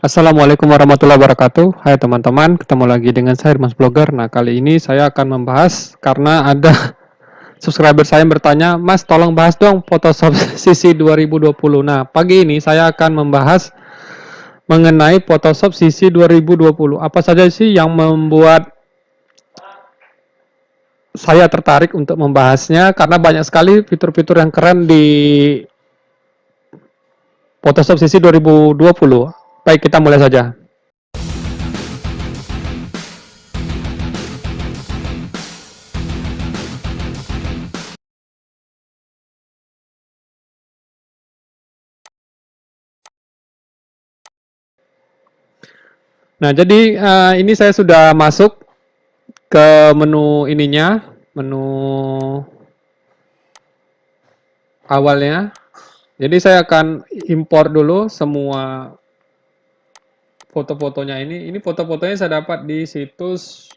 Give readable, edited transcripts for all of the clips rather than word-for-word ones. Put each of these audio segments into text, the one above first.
Assalamualaikum warahmatullahi wabarakatuh. Hai teman-teman, ketemu lagi dengan saya Mas Blogger. Nah, kali ini saya akan membahas karena ada subscriber saya yang bertanya, "Mas, tolong bahas dong Photoshop CC 2020." Nah, pagi ini saya akan membahas mengenai Photoshop CC 2020. Apa saja sih yang membuat saya tertarik untuk membahasnya karena banyak sekali fitur-fitur yang keren di Photoshop CC 2020. Baik, kita mulai saja. Nah, jadi ini saya sudah masuk ke menu ininya, menu awalnya. Jadi saya akan import dulu semua foto-fotonya ini. Ini foto-fotonya saya dapat di situs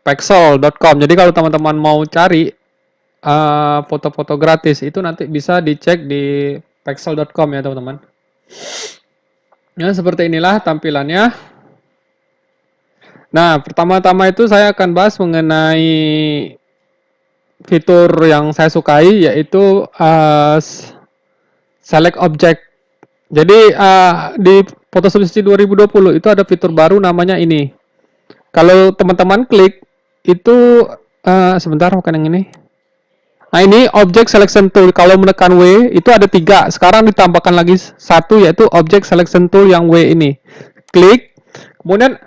pexel.com. Jadi kalau teman-teman mau cari foto-foto gratis itu nanti bisa dicek di pexel.com ya teman-teman. Ya, seperti inilah tampilannya. Nah, pertama-tama itu saya akan bahas mengenai fitur yang saya sukai yaitu select object. Jadi di Photoshop CC 2020 itu ada fitur baru namanya ini. Kalau teman-teman klik itu sebentar bukan yang ini. Nah ini Object Selection Tool. Kalau menekan W itu ada 3. Sekarang ditambahkan lagi 1 yaitu Object Selection Tool yang W ini. Klik. Kemudian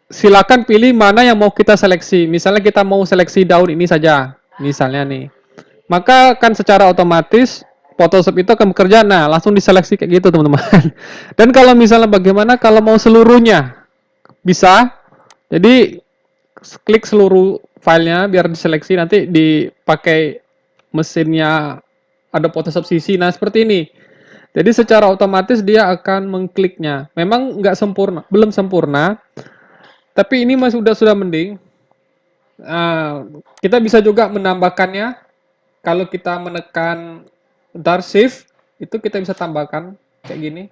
silakan pilih mana yang mau kita seleksi. Misalnya kita mau seleksi daun ini saja. Misalnya nih. Maka kan secara otomatis Photoshop itu akan bekerja. Nah langsung diseleksi kayak gitu teman-teman. Dan kalau misalnya bagaimana kalau mau seluruhnya bisa. Jadi klik seluruh filenya biar diseleksi nanti dipakai mesinnya ada Photoshop CC. Nah seperti ini. Jadi secara otomatis dia akan mengkliknya. Memang nggak sempurna, belum sempurna. Tapi ini masih sudah mending. Kita bisa juga menambahkannya. Kalau kita menekan Start Shift itu kita bisa tambahkan kayak gini.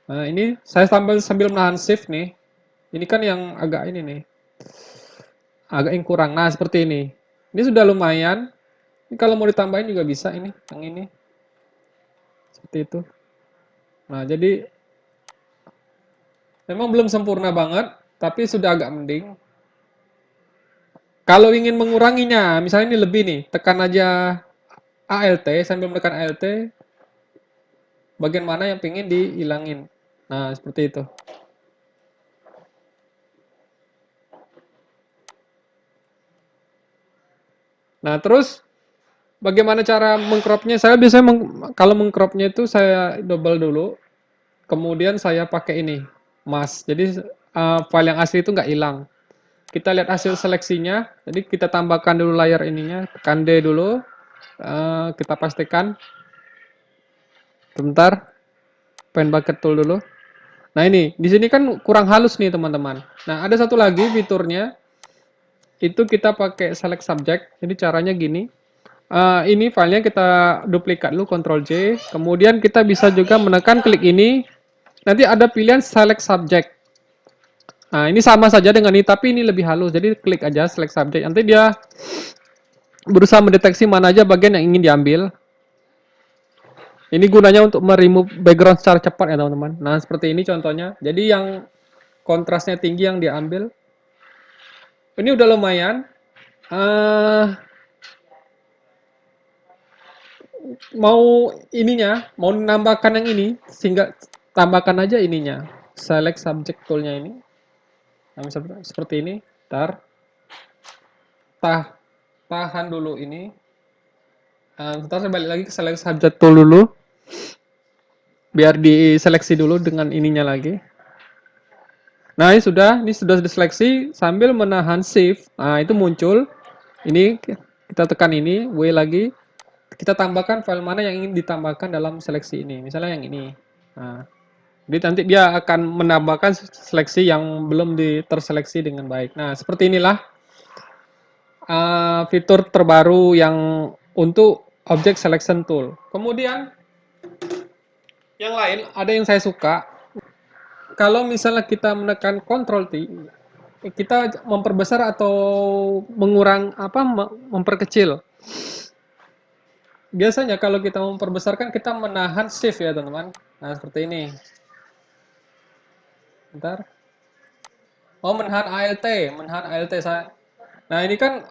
Nah ini saya sambil menahan Shift nih. Ini kan yang agak ini nih. Agak yang kurang. Nah, seperti ini. Ini sudah lumayan. Ini kalau mau ditambahin juga bisa ini, yang ini. Seperti itu. Nah, jadi memang belum sempurna banget, tapi sudah agak mending. Kalau ingin menguranginya, misalnya ini lebih nih, tekan aja ALT, sambil menekan ALT, bagian mana yang ingin dihilangin. Nah, seperti itu. Nah, terus bagaimana cara mengcropnya? Saya biasanya kalau mengcropnya itu saya double dulu, kemudian saya pakai ini, mask. Jadi file yang asli itu nggak hilang. Kita lihat hasil seleksinya. Jadi kita tambahkan dulu layar ininya, tekan D dulu. Kita pastikan. Sebentar, pen bucket tool dulu. Nah ini, di sini kan kurang halus nih teman-teman. Nah ada satu lagi fiturnya, itu kita pakai select subject. Jadi caranya gini. Ini filenya kita duplikat dulu, Ctrl J. Kemudian kita bisa juga menekan klik ini. Nanti ada pilihan select subject. Nah ini sama saja dengan ini, tapi ini lebih halus. Jadi klik aja select subject. Nanti dia berusaha mendeteksi mana aja bagian yang ingin diambil. Ini gunanya untuk meremove background secara cepat ya teman-teman. Nah seperti ini contohnya. Jadi yang kontrasnya tinggi yang diambil. Ini udah lumayan. Mau ininya, mau menambahkan yang ini, sehingga tambahkan aja ininya. Select subject toolnya ini. Nah, seperti ini. Tahan dulu ini. Sebentar saya balik lagi ke select subject tool dulu. Biar diseleksi dulu dengan ininya lagi. Nah, ini sudah diseleksi sambil menahan shift. Nah, itu muncul. Ini kita tekan ini, W lagi. Kita tambahkan file mana yang ingin ditambahkan dalam seleksi ini. Misalnya yang ini. Nah, jadi nanti dia akan menambahkan seleksi yang belum terseleksi dengan baik. Nah, seperti inilah fitur terbaru yang untuk object selection tool. Kemudian yang lain ada yang saya suka, kalau misalnya kita menekan Ctrl T, kita memperbesar atau memperkecil. Biasanya kalau kita memperbesarkan kita menahan shift ya teman-teman. Nah seperti ini. Bentar. Oh menahan ALT saya. Nah ini kan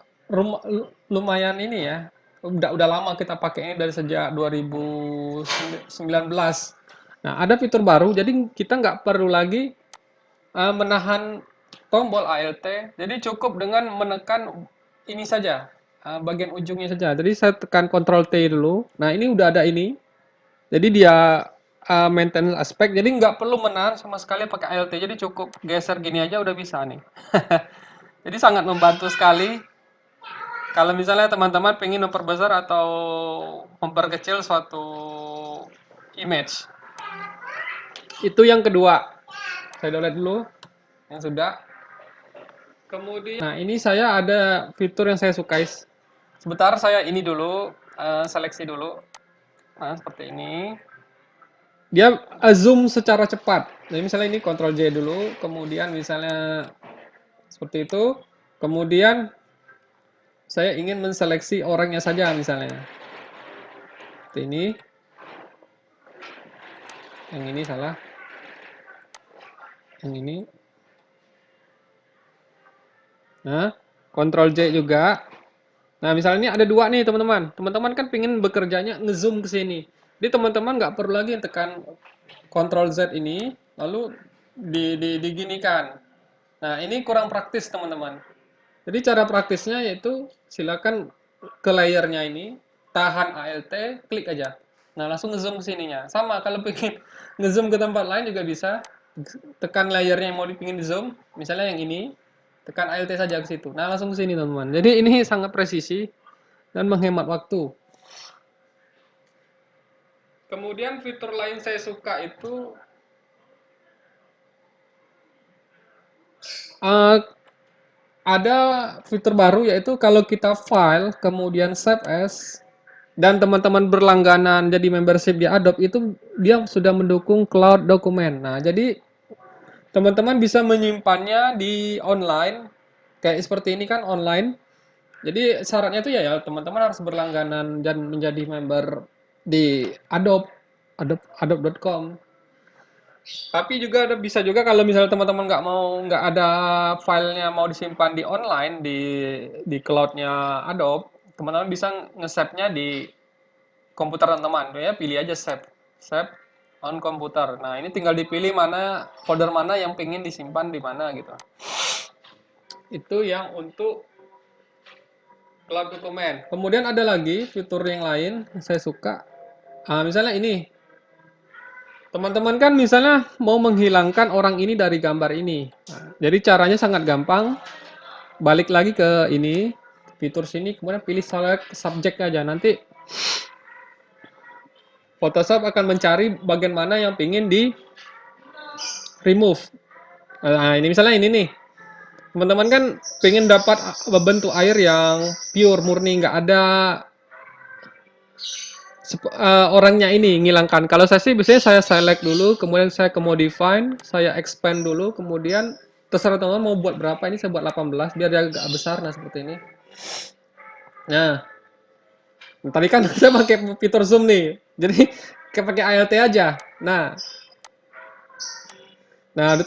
lumayan ini ya. Udah lama kita pakai ini dari sejak 2019. Nah ada fitur baru, jadi kita nggak perlu lagi menahan tombol ALT. Jadi cukup dengan menekan ini saja, bagian ujungnya saja. Jadi saya tekan Ctrl T dulu. Nah ini udah ada ini. Jadi dia maintenance aspek. Jadi nggak perlu menahan sama sekali pakai ALT. Jadi cukup geser gini aja udah bisa nih. Jadi sangat membantu sekali. Kalau misalnya teman-teman pengen memperbesar atau memperkecil suatu image. Itu yang kedua. Saya download dulu yang sudah. Kemudian, nah ini saya ada fitur yang saya sukai. Sebentar saya ini dulu, seleksi dulu. Nah seperti ini. Dia zoom secara cepat. Jadi misalnya ini Ctrl J dulu, kemudian misalnya seperti itu. Kemudian saya ingin menseleksi orangnya saja misalnya. Seperti ini. Yang ini salah. Yang ini. Nah, Ctrl J juga. Nah, misalnya ini ada dua nih, teman-teman. Teman-teman kan pengen bekerjanya ngezoom ke sini. Jadi teman-teman nggak perlu lagi tekan Ctrl Z ini, lalu diginikan. Nah, ini kurang praktis, teman-teman. Jadi cara praktisnya yaitu silakan ke layernya ini, tahan ALT, klik aja. Nah, langsung ngezoom ke sininya. Sama, kalau pengen ngezoom ke tempat lain juga bisa. Tekan layernya yang mau dipingin di zoom, misalnya yang ini, tekan ALT saja ke situ. Nah, langsung ke sini, teman-teman. Jadi ini sangat presisi dan menghemat waktu. Kemudian fitur lain saya suka itu ada fitur baru, yaitu kalau kita file kemudian save as dan teman-teman berlangganan jadi membership di Adobe, itu dia sudah mendukung cloud dokumen. Nah, jadi teman-teman bisa menyimpannya di online kayak seperti ini kan online. Jadi syaratnya itu ya teman-teman harus berlangganan dan menjadi member di Adobe, adobe.com. Tapi juga bisa juga kalau misalnya teman-teman nggak ada filenya mau disimpan di online di cloudnya Adobe, teman-teman bisa nge-save-nya di komputer teman-teman. Ya pilih aja save on komputer. Nah ini tinggal dipilih mana folder mana yang pengen disimpan di mana gitu. Itu yang untuk cloud dokumen. Kemudian ada lagi fitur yang lain yang saya suka. Misalnya ini, teman-teman kan misalnya mau menghilangkan orang ini dari gambar ini. Nah, jadi caranya sangat gampang. Balik lagi ke ini, fitur sini, kemudian pilih select subject aja. Nanti Photoshop akan mencari bagian mana yang ingin di remove. Nah, ini misalnya ini nih. Teman-teman kan pengen dapat bentuk air yang pure, murni, nggak ada orangnya ini, ngilangkan. Kalau saya sih biasanya saya select dulu, kemudian saya ke modify, saya expand dulu, kemudian terserah teman-teman mau buat berapa. Ini saya buat 18 biar dia agak besar. Nah seperti ini. Nah tadi kan saya pakai fitur zoom nih, jadi kayak pakai ALT aja. Nah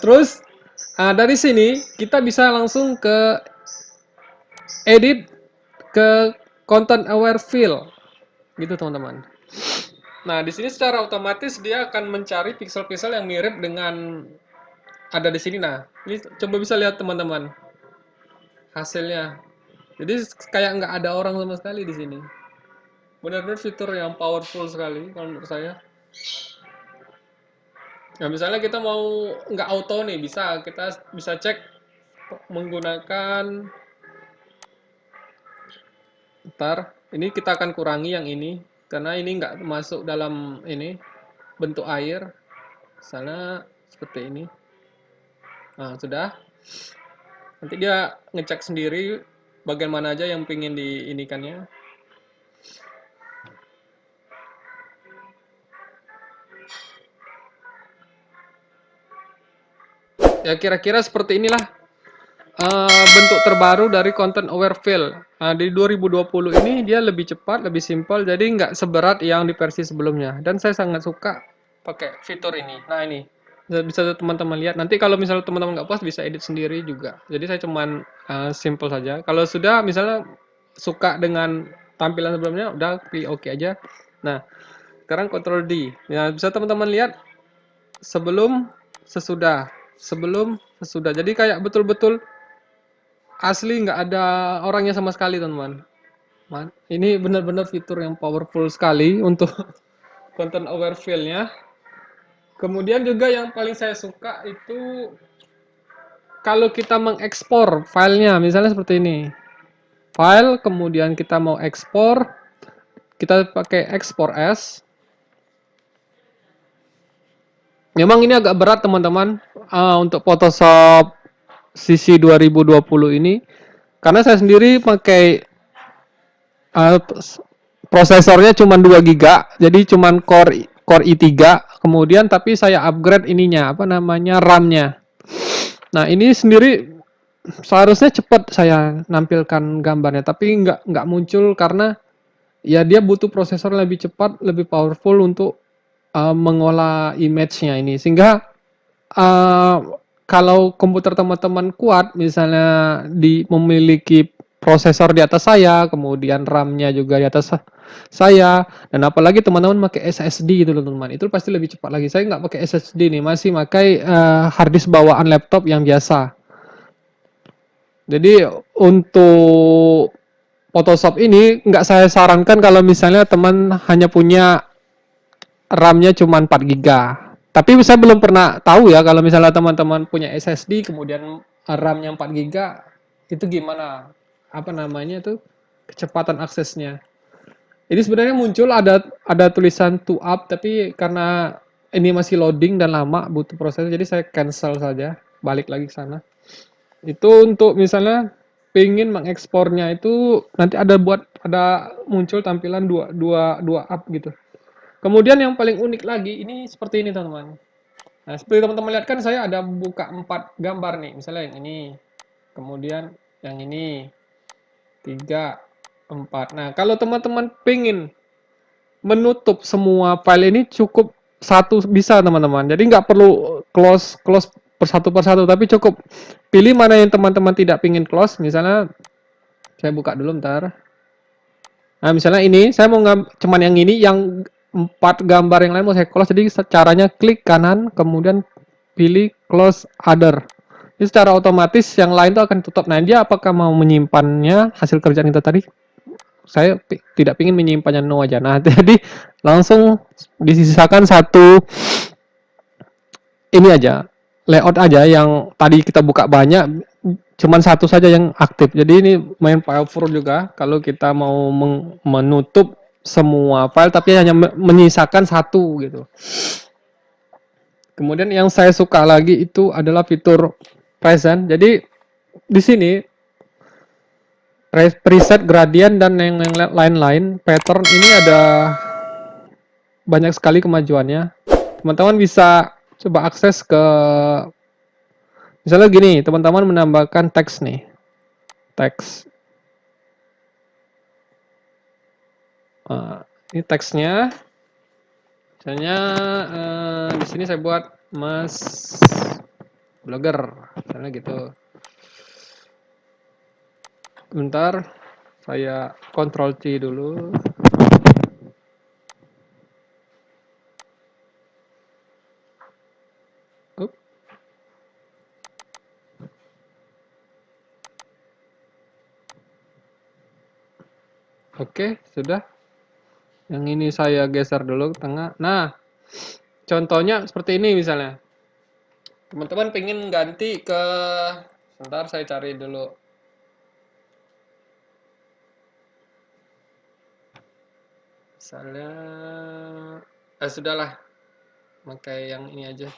terus dari sini kita bisa langsung ke edit ke content aware fill, gitu teman-teman. Nah di sini secara otomatis dia akan mencari pixel-pixel yang mirip dengan ada di sini. Nah ini coba bisa lihat teman-teman hasilnya. Jadi kayak nggak ada orang sama sekali di sini. Benar-benar fitur yang powerful sekali kalau menurut saya. Nah misalnya kita mau nggak auto nih, kita bisa cek menggunakan, ntar ini kita akan kurangi yang ini karena ini nggak masuk dalam ini bentuk air, misalnya seperti ini. Nah sudah, nanti dia ngecek sendiri bagian mana aja yang pengen diinikannya. Ya kira-kira seperti inilah bentuk terbaru dari content aware fill. Nah, di 2020 ini dia lebih cepat, lebih simpel, jadi nggak seberat yang di versi sebelumnya. Dan saya sangat suka pakai fitur ini. Nah ini bisa teman-teman lihat. Nanti kalau misalnya teman-teman nggak puas bisa edit sendiri juga. Jadi saya cuman simple saja. Kalau sudah misalnya suka dengan tampilan sebelumnya, udah pilih oke aja. Nah sekarang Ctrl D. Ya bisa teman-teman lihat sebelum, sesudah, sebelum, sesudah. Jadi kayak betul-betul asli nggak ada orangnya sama sekali teman-teman. Ini benar-benar fitur yang powerful sekali untuk content aware fill-nya. Kemudian juga yang paling saya suka itu kalau kita mengekspor filenya, misalnya seperti ini. File, kemudian kita mau ekspor, kita pakai export as. Memang ini agak berat teman-teman untuk Photoshop CC 2020 ini. Karena saya sendiri pakai uh, prosesornya cuma 2 giga, jadi cuma core i3, kemudian tapi saya upgrade ininya, apa namanya, RAM-nya. Nah, ini sendiri seharusnya cepat saya nampilkan gambarnya, tapi nggak muncul karena ya dia butuh prosesor lebih cepat, lebih powerful untuk mengolah image-nya ini. Sehingga uh, kalau komputer teman-teman kuat, misalnya memiliki prosesor di atas saya, kemudian RAM-nya juga di atas saya, dan apalagi teman-teman pakai SSD gitu loh teman-teman, itu pasti lebih cepat lagi. Saya nggak pakai SSD nih, masih pakai hard disk bawaan laptop yang biasa. Jadi untuk Photoshop ini nggak saya sarankan kalau misalnya teman hanya punya RAM-nya cuma 4 giga. Tapi saya belum pernah tahu ya kalau misalnya teman-teman punya SSD kemudian RAM-nya 4 giga itu gimana? Apa namanya tuh? Kecepatan aksesnya. Ini sebenarnya muncul ada tulisan to up tapi karena ini masih loading dan lama butuh proses jadi saya cancel saja, balik lagi ke sana. Itu untuk misalnya pengen mengekspornya itu nanti ada muncul tampilan dua up gitu. Kemudian yang paling unik lagi ini seperti ini teman-teman. Nah seperti teman-teman lihat kan saya ada buka 4 gambar nih. Misalnya yang ini, kemudian yang ini, 3, 4. Nah kalau teman-teman pengen menutup semua file ini cukup satu bisa teman-teman. Jadi nggak perlu close persatu tapi cukup pilih mana yang teman-teman tidak pingin close. Misalnya saya buka dulu bentar. Nah, misalnya ini, saya mau cuman yang ini, yang 4 gambar yang lain mau saya close, jadi caranya klik kanan, kemudian pilih close other. Jadi secara otomatis yang lain itu akan tutup. Nah, dia apakah mau menyimpannya hasil kerjaan kita tadi? Saya tidak ingin menyimpannya no aja. Nah, jadi langsung disisakan satu ini aja, layout aja yang tadi kita buka banyak, cuman satu saja yang aktif. Jadi ini main powerful juga kalau kita mau menutup semua file tapi hanya menyisakan satu gitu. Kemudian yang saya suka lagi itu adalah fitur present. Jadi di sini preset gradient dan yang lain-lain pattern ini ada banyak sekali kemajuannya. Teman-teman bisa coba akses ke misalnya gini, teman-teman menambahkan teks nih. Teks. Ini teksnya. Misalnya di sini saya buat Mas Blogger. Misalnya gitu. Bentar, saya Ctrl C dulu. Oke, sudah. Yang ini saya geser dulu ke tengah. Nah, contohnya seperti ini misalnya. Teman-teman pengen ganti ke sebentar saya cari dulu. Misalnya sudahlah. Pakai yang ini aja.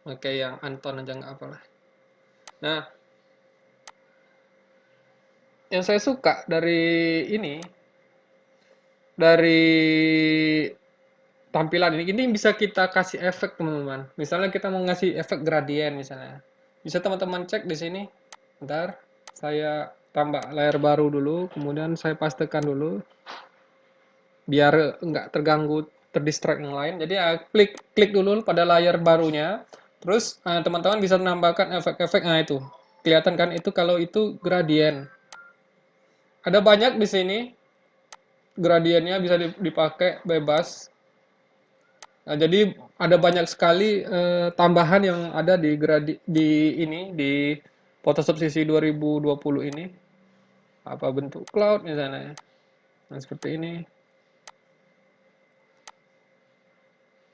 Pakai yang Anton aja nggak apalah. Nah, yang saya suka dari ini dari tampilan ini bisa kita kasih efek teman-teman. Misalnya kita mau ngasih efek gradien misalnya. Bisa teman-teman cek di sini. Bentar, saya tambah layar baru dulu, kemudian saya pastekan dulu biar nggak terganggu terdistract yang lain. Jadi ya, klik dulu pada layar barunya. Terus teman-teman bisa menambahkan efek-efek. Nah itu kelihatan kan itu kalau itu gradien. Ada banyak di sini gradiennya bisa dipakai bebas. Nah, jadi ada banyak sekali tambahan yang ada di Photoshop CC 2020 ini. Apa bentuk cloud misalnya. Nah, seperti ini.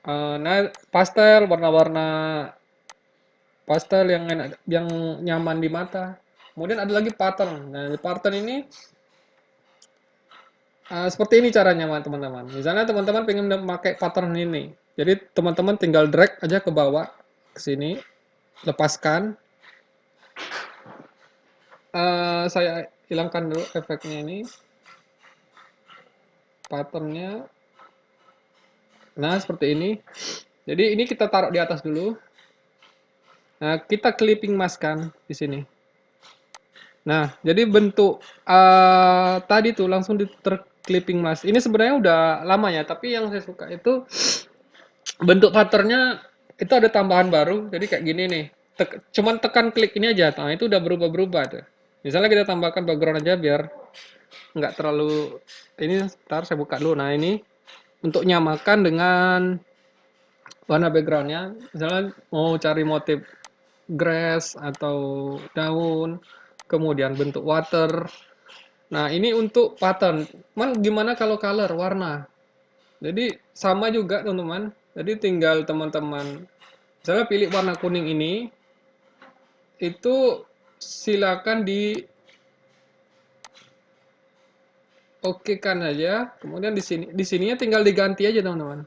Nah, pastel, warna-warna pastel yang enak, yang nyaman di mata. Kemudian ada lagi pattern. Nah, pattern ini seperti ini caranya teman-teman. Misalnya teman-teman pengen memakai pattern ini. Jadi teman-teman tinggal drag aja ke bawah ke sini, lepaskan. Saya hilangkan dulu efeknya ini. Patternnya. Nah, seperti ini. Jadi ini kita taruh di atas dulu. Nah, kita clipping maskan di sini. Nah, jadi bentuk tadi tuh langsung clipping mas. Ini sebenarnya udah lama ya, tapi yang saya suka itu bentuk patternnya itu ada tambahan baru. Jadi kayak gini nih. Cuman tekan klik ini aja, nah itu udah berubah-berubah tuh. Misalnya kita tambahkan background aja biar nggak terlalu ini. Ntar saya buka dulu. Nah ini untuk nyamakan dengan warna backgroundnya. Misalnya mau cari motif grass atau daun, kemudian bentuk water. Nah, ini untuk pattern. Gimana kalau color, warna? Jadi sama juga, teman-teman. Jadi tinggal teman-teman misalnya pilih warna kuning ini, itu silakan di oke kan aja. Kemudian di sininya tinggal diganti aja, teman-teman.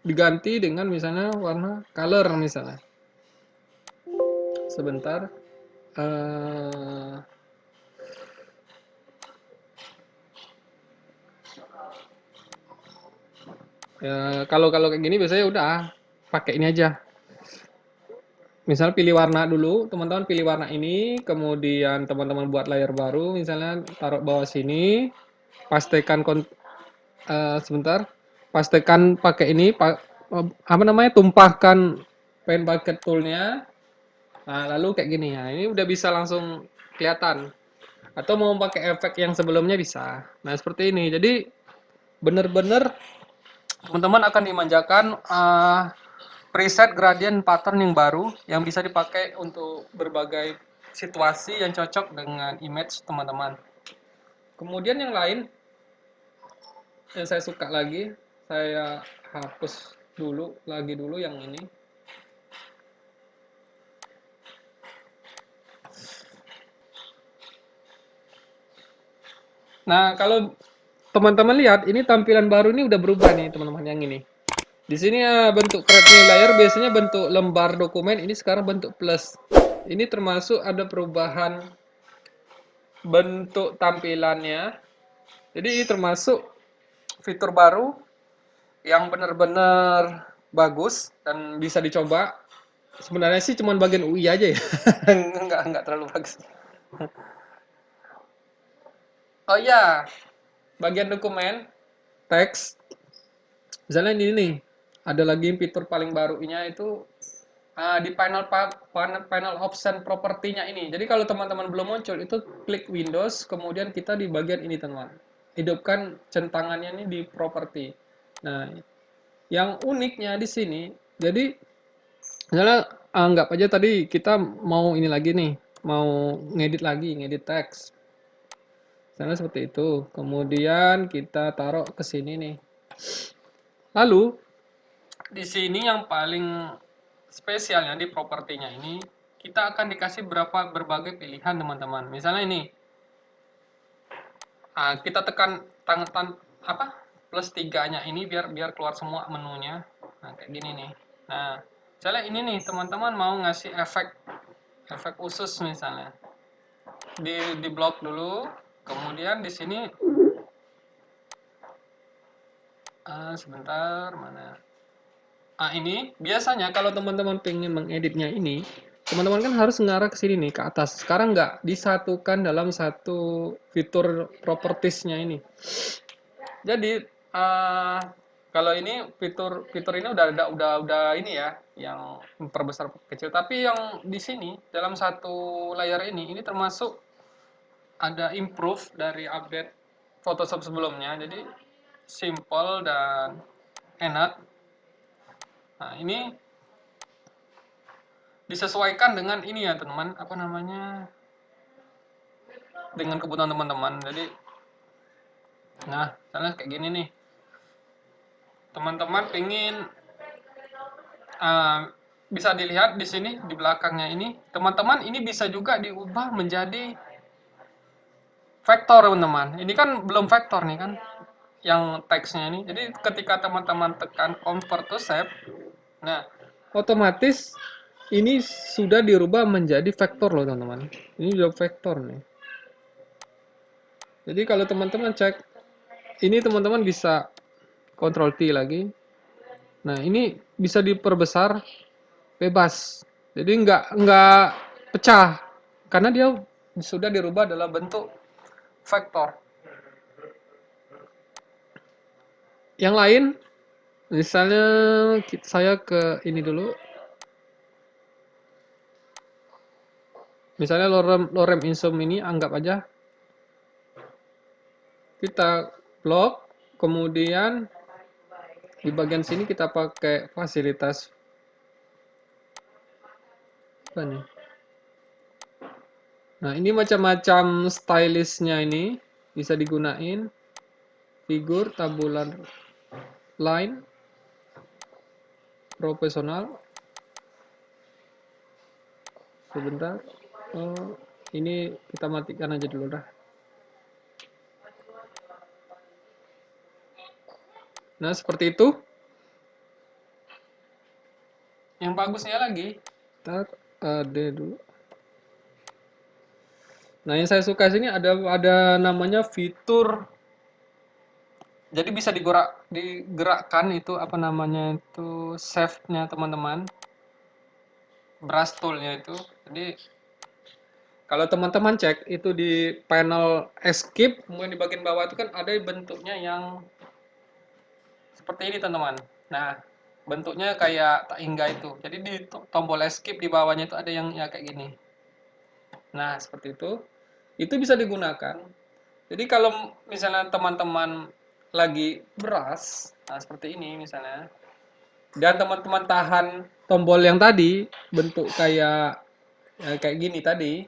Diganti dengan misalnya warna color misalnya. Sebentar. Kalau kayak gini biasanya udah pakai ini aja. Misal pilih warna dulu, teman-teman pilih warna ini, kemudian teman-teman buat layar baru, misalnya taruh bawah sini, pastikan sebentar, pastikan pakai ini, apa namanya, tumpahkan pen bucket toolnya. Nah, lalu kayak gini ya, ini udah bisa langsung kelihatan. Atau mau pakai efek yang sebelumnya bisa. Nah, seperti ini. Jadi benar-benar teman-teman akan dimanjakan preset gradient pattern yang baru yang bisa dipakai untuk berbagai situasi yang cocok dengan image teman-teman. Kemudian yang lain yang saya suka lagi, saya hapus dulu yang ini. Nah, kalau teman-teman lihat, ini tampilan baru ini udah berubah nih, teman-teman, yang ini. Di sini ya bentuk create new layer biasanya bentuk lembar dokumen, ini sekarang bentuk plus. Ini termasuk ada perubahan bentuk tampilannya. Jadi ini termasuk fitur baru yang benar-benar bagus dan bisa dicoba. Sebenarnya sih cuma bagian UI aja ya. Enggak terlalu bagus. Oh iya, bagian dokumen, teks. Misalnya ini nih, ada lagi fitur paling barunya itu di panel option propertinya ini. Jadi kalau teman-teman belum muncul itu klik Windows, kemudian kita di bagian ini teman-teman. Hidupkan centangannya ini di properti. Nah, yang uniknya di sini, jadi misalnya anggap aja tadi kita mau ini lagi nih, mau ngedit teks. Misalnya seperti itu. Kemudian kita taruh ke sini nih. Lalu di sini yang paling spesialnya di propertinya ini, kita akan dikasih berbagai pilihan teman-teman. Misalnya ini, kita tekan apa plus 3-nya ini biar keluar semua menunya. Nah kayak gini nih. Nah misalnya ini nih teman-teman mau ngasih efek khusus misalnya, di blok dulu, kemudian di sini sebentar mana Nah, ini biasanya kalau teman-teman pengen mengeditnya ini, teman-teman kan harus mengarah ke sini nih, ke atas. Sekarang nggak disatukan dalam satu fitur propertiesnya ini. Jadi eh, kalau ini fitur ini udah ini ya, yang memperbesar kecil. Tapi yang di sini dalam satu layar ini termasuk ada improve dari update Photoshop sebelumnya. Jadi simple dan enak. Nah, ini disesuaikan dengan ini ya teman, apa namanya, dengan kebutuhan teman-teman. Jadi, nah, misalnya kayak gini nih, teman-teman pengen uh, bisa dilihat di sini di belakangnya ini, teman-teman ini bisa juga diubah menjadi vektor teman-teman. Ini kan belum vektor nih kan, yang teksnya ini. Jadi ketika teman-teman tekan convert to shape, nah otomatis ini sudah dirubah menjadi vektor loh teman-teman. Ini udah vektor nih. Jadi kalau teman-teman cek, ini teman-teman bisa Ctrl T lagi. Nah ini bisa diperbesar bebas. Jadi nggak pecah karena dia sudah dirubah dalam bentuk vektor. Yang lain, misalnya saya ke ini dulu. Misalnya lorem insum ini anggap aja kita blok, kemudian di bagian sini kita pakai fasilitas apa nih? Nah, ini macam-macam stylishnya ini bisa digunain. Figur, tabular line, profesional. Sebentar. Oh, ini kita matikan aja dulu dah. Nah, seperti itu. Yang bagusnya lagi, kita ada dulu. Nah, yang saya suka sini ada namanya fitur. Jadi bisa digerakkan itu apa namanya itu shaft-nya teman-teman. Brush tool-nya itu. Jadi kalau teman-teman cek itu di panel escape, kemudian di bagian bawah itu kan ada bentuknya yang seperti ini teman-teman. Nah, bentuknya kayak tak hingga itu. Jadi di tombol escape di bawahnya itu ada yang ya kayak gini. Nah, seperti itu. Itu bisa digunakan. Jadi kalau misalnya teman-teman lagi brush, nah seperti ini misalnya, dan teman-teman tahan tombol yang tadi bentuk kayak ya, kayak gini tadi,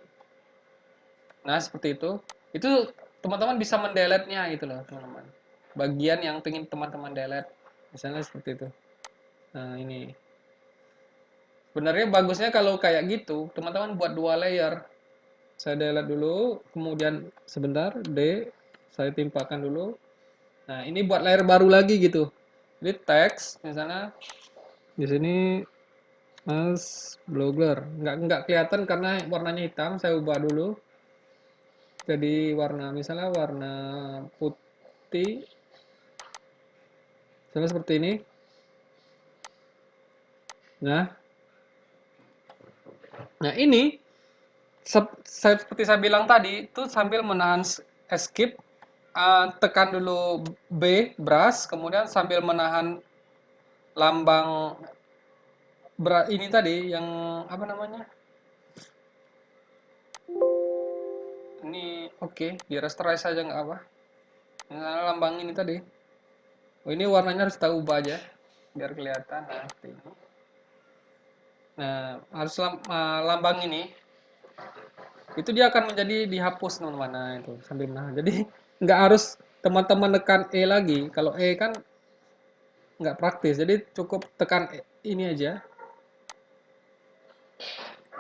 nah seperti itu teman-teman bisa mendelete-nya gitu loh teman-teman. Bagian yang pengen teman-teman delete, misalnya seperti itu. Nah ini, sebenarnya bagusnya kalau kayak gitu, teman-teman buat dua layer. Saya delete dulu, kemudian sebentar, saya timpakan dulu. Nah, ini buat layer baru lagi gitu. Jadi teks misalnya di sini Mas Blogger. Nggak kelihatan karena warnanya hitam, saya ubah dulu. Jadi warna misalnya warna putih. Misalnya seperti ini. Nah, ini seperti saya bilang tadi, itu sambil menahan escape, tekan dulu B, brush, kemudian sambil menahan lambang ini tadi, yang apa namanya? Ini oke, di rasterize saja nggak apa. Nah, lambang ini tadi. Oh, ini warnanya harus kita ubah aja, biar kelihatan. Nah, seperti ini. Nah, harus lambang ini itu dia akan menjadi dihapus teman-teman. Nah itu sambil menahan, jadi nggak harus teman-teman tekan E lagi. Kalau E kan nggak praktis, jadi cukup tekan ini aja.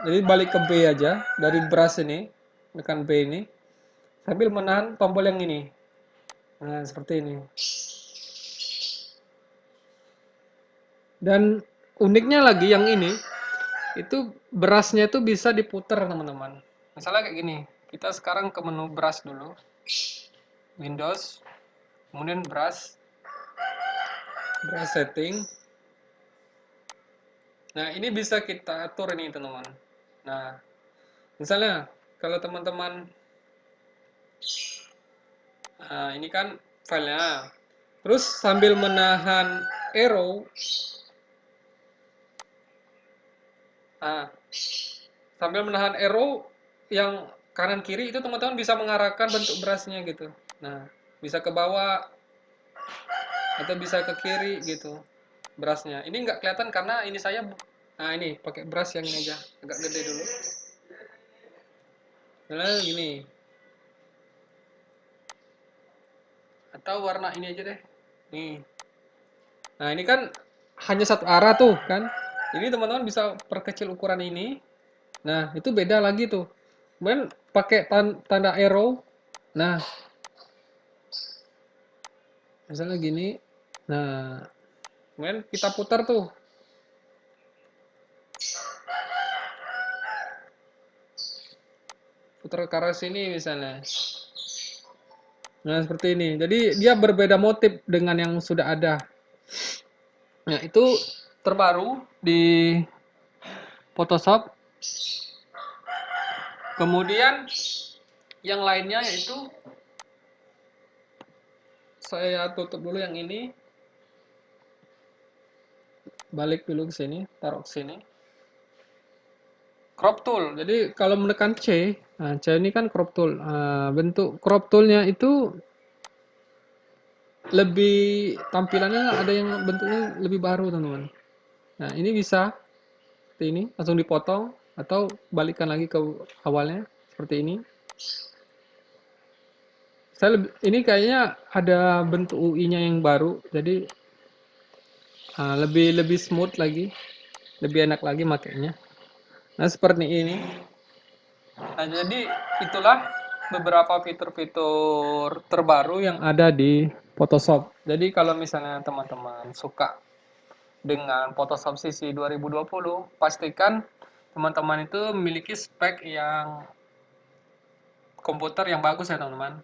Jadi balik ke B aja, dari brush ini tekan B ini sambil menahan tombol yang ini. Nah seperti ini. Dan uniknya lagi yang ini itu brushnya itu bisa diputar teman-teman. Misalnya kayak gini, kita sekarang ke menu brush dulu, Windows, kemudian brush setting. Nah, ini bisa kita atur ini teman-teman. Nah, misalnya kalau teman-teman, nah ini kan filenya. Terus sambil menahan arrow, nah sambil menahan arrow yang kanan kiri itu teman-teman bisa mengarahkan bentuk berasnya gitu. Nah, bisa ke bawah atau bisa ke kiri gitu berasnya. Ini nggak kelihatan karena ini saya, nah ini pakai beras yang ini aja, agak gede dulu. Nah, gini. Atau warna ini aja deh. Nih. Nah, ini kan hanya satu arah tuh kan. Ini teman-teman bisa perkecil ukuran ini. Nah, itu beda lagi tuh. Kemudian pakai tanda arrow. Nah, misalnya gini. Nah, kemudian kita putar tuh. Putar ke arah sini misalnya. Nah, seperti ini. Jadi dia berbeda motif dengan yang sudah ada. Nah, itu terbaru di Photoshop. Kemudian yang lainnya yaitu saya tutup dulu yang ini. Balik dulu ke sini, taruh ke sini. Crop tool. Jadi kalau menekan C, nah C ini kan crop tool. Bentuk crop toolnya itu lebih tampilannya ada yang bentuknya lebih baru teman-teman. Nah ini bisa seperti ini, langsung dipotong atau balikkan lagi ke awalnya seperti ini. Ini kayaknya ada bentuk UI-nya yang baru, jadi lebih smooth lagi, lebih enak lagi makainya. Nah seperti ini. Nah, jadi itulah beberapa fitur-fitur terbaru yang ada di Photoshop. Jadi kalau misalnya teman-teman suka dengan Photoshop CC 2020, pastikan teman-teman itu memiliki spek yang komputer yang bagus ya teman-teman.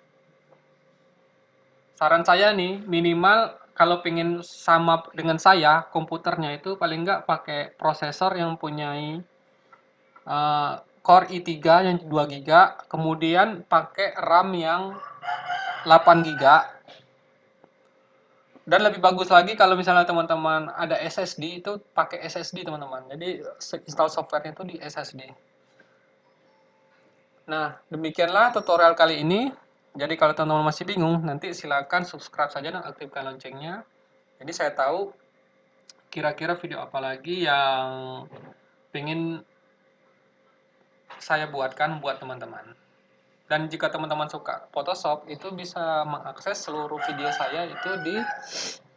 Saran saya nih, minimal kalau pengen sama dengan saya, komputernya itu paling nggak pakai prosesor yang punyai Core i3 yang 2 GB, kemudian pakai RAM yang 8 GB. Dan lebih bagus lagi kalau misalnya teman-teman ada SSD, itu pakai SSD teman-teman. Jadi install software-nya itu di SSD. Nah, demikianlah tutorial kali ini. Jadi kalau teman-teman masih bingung, nanti silakan subscribe saja dan aktifkan loncengnya. Jadi saya tahu kira-kira video apa lagi yang pengen saya buatkan buat teman-teman. Dan jika teman-teman suka Photoshop, itu bisa mengakses seluruh video saya itu di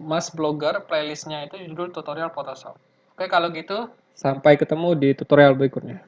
Mas Blogger, playlistnya itu judul tutorial Photoshop. Oke, kalau gitu, sampai ketemu di tutorial berikutnya.